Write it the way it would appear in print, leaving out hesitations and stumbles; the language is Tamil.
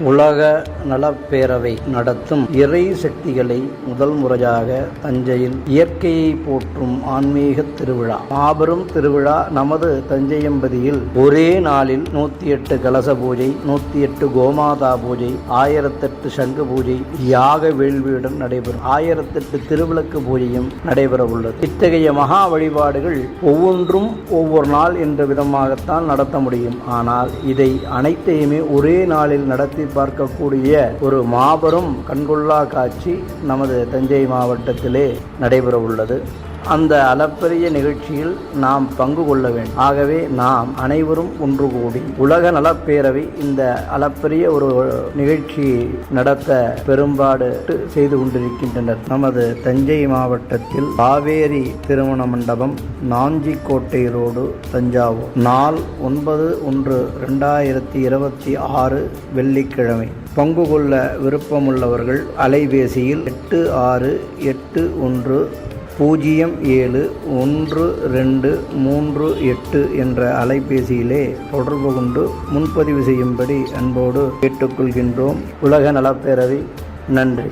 உலக நலப்பேரவை நடத்தும் இறை சக்திகளை முதல் முறையாக தஞ்சையில் இயற்கையை போற்றும் ஆன்மீக திருவிழா. மாபெரும் திருவிழா நமது தஞ்சையம்பதியில் ஒரே நாளில் 108 கலச பூஜை, 108 கோமாதா பூஜை, 1008 சங்கு பூஜை, யாக வேள்வியுடன் நடைபெறும். 1008 திருவிளக்கு பூஜையும் நடைபெற உள்ளது. இத்தகைய மகா வழிபாடுகள் ஒவ்வொன்றும் ஒவ்வொரு நாள் என்ற விதமாகத்தான் நடத்த முடியும். ஆனால் இதை அனைத்தையுமே ஒரே நாளில் நடத்தி பார்க்கக்கூடிய ஒரு மாபெரும் கண்கொள்ளா காட்சி நமது தஞ்சை மாவட்டத்திலே நடைபெற உள்ளது. அந்த அளப்பரிய நிகழ்ச்சியில் நாம் பங்கு கொள்ள வேண்டும். ஆகவே நாம் அனைவரும் ஒன்று கூடி உலக நலப்பேரவை இந்த அளப்பரிய ஒரு நிகழ்ச்சி நடத்த பெரும்பாடு செய்து கொண்டிருக்கின்றனர். நமது தஞ்சை மாவட்டத்தில் காவேரி திருமண மண்டபம், நாஞ்சிக்கோட்டை ரோடு, தஞ்சாவூர். நாள் 9/1/2026 வெள்ளிக்கிழமை. பங்கு கொள்ள விருப்பமுள்ளவர்கள் அலைபேசியில் 8681071238 என்ற அலைபேசியிலே தொடர்பு கொண்டு முன்பதிவு செய்யும்படி அன்போடு கேட்டுக்கொள்கின்றோம். உலக நலப்பேரவை. நன்றி.